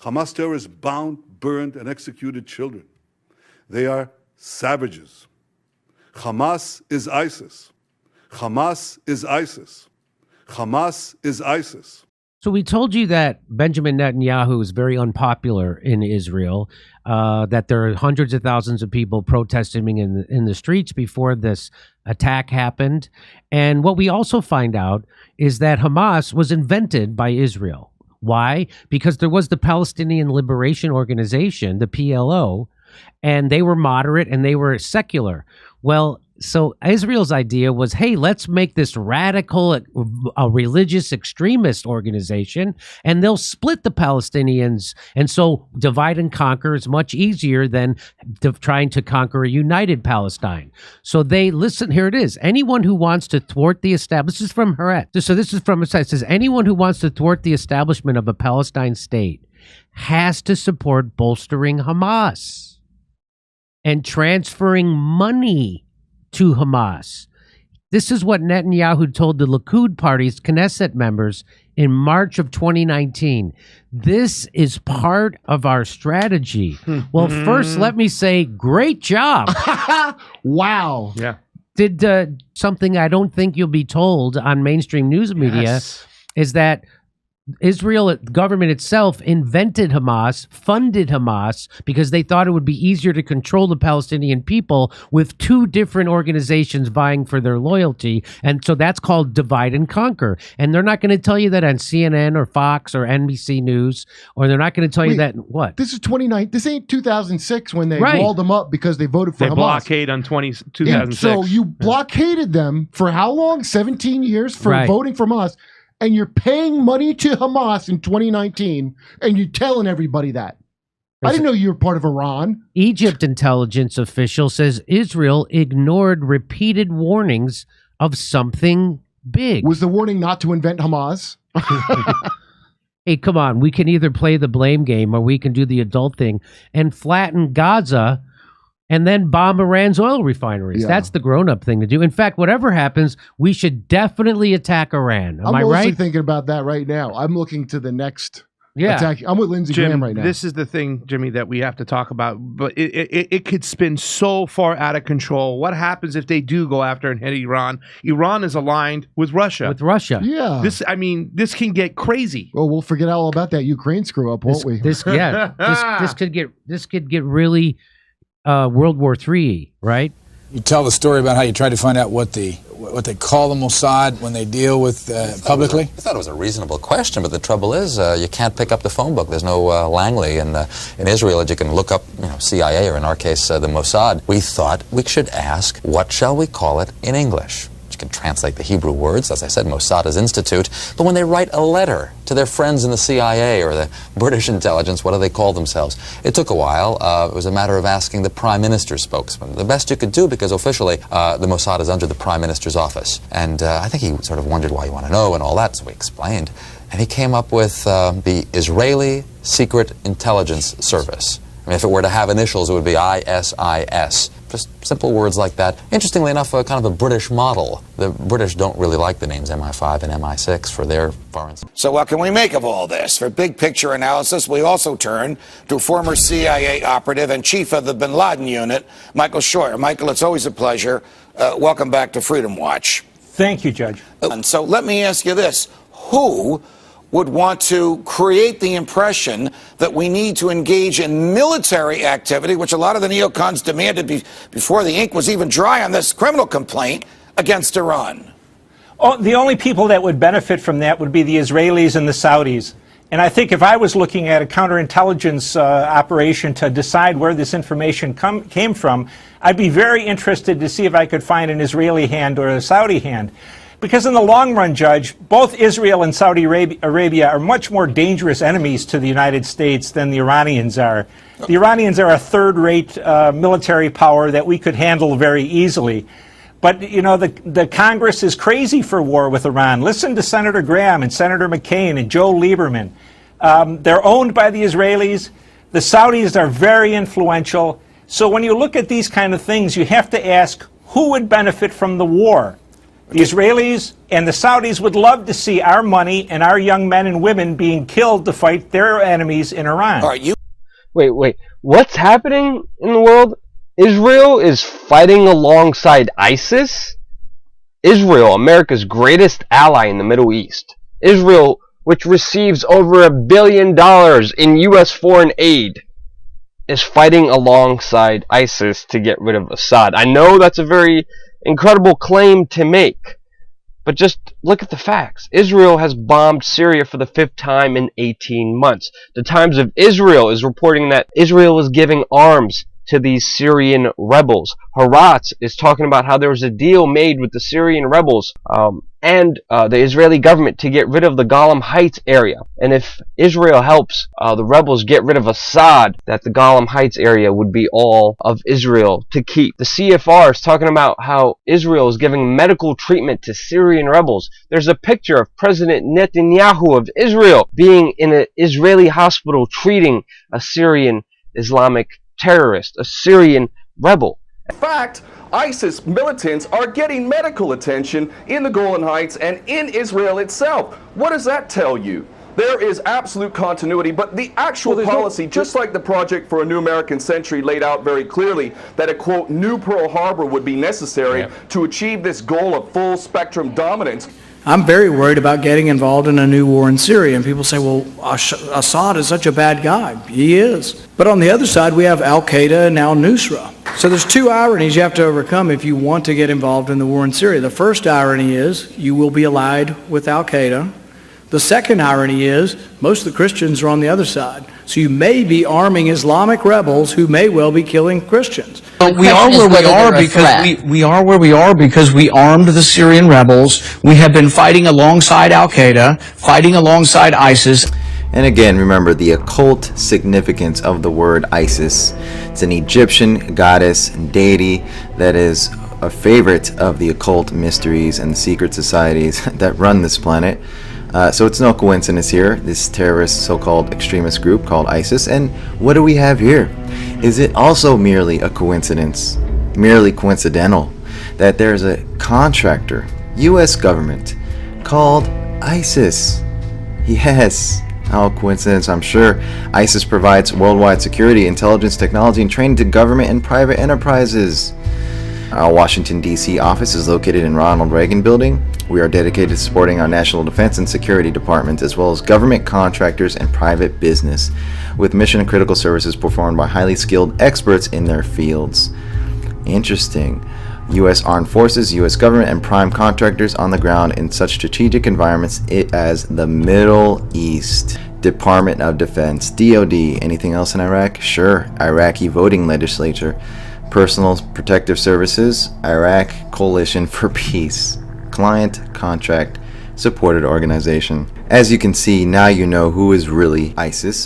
Hamas terrorists bound, burned, and executed children. They are savages. Hamas is ISIS. Hamas is ISIS. Hamas is ISIS. So we told you that Benjamin Netanyahu is very unpopular in Israel, that there are hundreds of thousands of people protesting in the streets before this attack happened. And what we also find out is that Hamas was invented by Israel. Why? Because there was the Palestinian Liberation Organization, the PLO, and they were moderate and they were secular. Well, so Israel's idea was, hey, let's make this radical, a religious extremist organization, and they'll split the Palestinians. And so divide and conquer is much easier than trying to conquer a united Palestine. So they listen, here it is. Anyone who wants to thwart the establishment, this is from Haaretz. So this is from it says, anyone who wants to thwart the establishment of a Palestine state has to support bolstering Hamas and transferring money to Hamas. This is what Netanyahu told the Likud party's Knesset members in March of 2019. This is part of our strategy. Well, first, let me say, great job. Wow. Yeah. Did something I don't think you'll be told on mainstream news media is that Israel government itself invented Hamas, funded Hamas, because they thought it would be easier to control the Palestinian people with two different organizations vying for their loyalty. And so that's called divide and conquer. And they're not going to tell you that on CNN or Fox or NBC News, or they're not going to tell you that what? This is 29. This ain't 2006 when they walled them up because they voted for Hamas. They blockade on 2006. Yeah, so you blockaded them for how long? 17 years for voting for Hamas. And you're paying money to Hamas in 2019, and you're telling everybody that. I didn't know you were part of Iran. Egypt intelligence official says Israel ignored repeated warnings of something big. Was the warning not to invent Hamas? Hey, come on. We can either play the blame game or we can do the adult thing and flatten Gaza and then bomb Iran's oil refineries. Yeah. That's the grown-up thing to do. In fact, whatever happens, we should definitely attack Iran. Am I right? I'm mostly thinking about that right now. I'm looking to the next attack. I'm with Lindsey Graham right now. This is the thing, Jimmy, that we have to talk about. But it could spin so far out of control. What happens if they do go after and hit Iran? Iran is aligned with Russia. Yeah. This can get crazy. Well, we'll forget all about that Ukraine screw up, won't we? This could get really World War III, right? You tell the story about how you tried to find out what they call the Mossad when they deal with publicly? I thought it was a reasonable question, but the trouble is you can't pick up the phone book. There's no Langley in Israel that you can look up, CIA or in our case the Mossad. We thought we should ask, what shall we call it in English? You can translate the Hebrew words, as I said, Mossad is institute, but when they write a letter to their friends in the CIA or the British intelligence, what do they call themselves? It took a while. It was a matter of asking the Prime Minister's spokesman. The best you could do, because officially the Mossad is under the Prime Minister's office. And I think he sort of wondered why you want to know and all that, so we explained. And he came up with the Israeli Secret Intelligence Service. I mean, if it were to have initials, it would be ISIS. Just simple words like that. Interestingly enough, kind of a British model. The British don't really like the names MI5 and MI6 for their foreign... So what can we make of all this? For big picture analysis, we also turn to former CIA operative and chief of the bin Laden unit, Michael Scheuer. Michael, it's always a pleasure. Welcome back to Freedom Watch. Thank you, Judge. And so let me ask you this. Who would want to create the impression that we need to engage in military activity, which a lot of the neocons demanded before the ink was even dry on this criminal complaint against Iran? Oh, the only people that would benefit from that would be the Israelis and the Saudis. And I think if I was looking at a counterintelligence operation to decide where this information came from, I'd be very interested to see if I could find an Israeli hand or a Saudi hand. Because in the long run, Judge, both Israel and Saudi Arabia are much more dangerous enemies to the United States than the Iranians are. The Iranians are a third-rate military power that we could handle very easily. But, the Congress is crazy for war with Iran. Listen to Senator Graham and Senator McCain and Joe Lieberman. They're owned by the Israelis. The Saudis are very influential. So when you look at these kind of things, you have to ask, who would benefit from the war? The Israelis and the Saudis would love to see our money and our young men and women being killed to fight their enemies in Iran. All right, Wait. What's happening in the world? Israel is fighting alongside ISIS? Israel, America's greatest ally in the Middle East. Israel, which receives over $1 billion in U.S. foreign aid, is fighting alongside ISIS to get rid of Assad. I know that's a very incredible claim to make, but just look at the facts. Israel has bombed Syria for the 5th time in 18 months. The Times of Israel is reporting that Israel is giving arms to these Syrian rebels. Haaretz is talking about how there was a deal made with the Syrian rebels and the Israeli government to get rid of the Golan Heights area. And if Israel helps the rebels get rid of Assad, that the Golan Heights area would be all of Israel to keep. The CFR is talking about how Israel is giving medical treatment to Syrian rebels. There's a picture of President Netanyahu of Israel being in an Israeli hospital treating a Syrian Islamic terrorist, a Syrian rebel. In fact, ISIS militants are getting medical attention in the Golan Heights and in Israel itself. What does that tell you? There is absolute continuity, but the actual policy, just like the Project for a New American Century laid out very clearly, that a, quote, new Pearl Harbor would be necessary to achieve this goal of full spectrum dominance. I'm very worried about getting involved in a new war in Syria. And people say, well, Assad is such a bad guy. He is. But on the other side, we have Al-Qaeda and al-Nusra. So there's two ironies you have to overcome if you want to get involved in the war in Syria. The first irony is you will be allied with Al-Qaeda. The second irony is most of the Christians are on the other side. So you may be arming Islamic rebels who may well be killing Christians. We are where we are because we are where we are because we armed the Syrian rebels. We have been fighting alongside Al-Qaeda, fighting alongside ISIS. And again, remember the occult significance of the word Isis. It's an Egyptian goddess and deity that is a favorite of the occult mysteries and secret societies that run this planet. So it's no coincidence here, this terrorist so-called extremist group called ISIS. And what do we have here? Is it also merely a coincidence, merely coincidental, that there's a contractor, U.S. government, called ISIS? Yes, how coincidence, I'm sure. ISIS provides worldwide security, intelligence, technology, and training to government and private enterprises. Our Washington, D.C. office is located in Ronald Reagan Building. We are dedicated to supporting our national defense and security departments, as well as government contractors and private business, with mission and critical services performed by highly skilled experts in their fields. Interesting. U.S. Armed Forces, U.S. government, and prime contractors on the ground in such strategic environments as the Middle East. Department of Defense, DoD. Anything else in Iraq? Sure. Iraqi voting legislature. Personal Protective Services, Iraq Coalition for Peace. Client, contract, supported organization. As you can see, now you know who is really ISIS,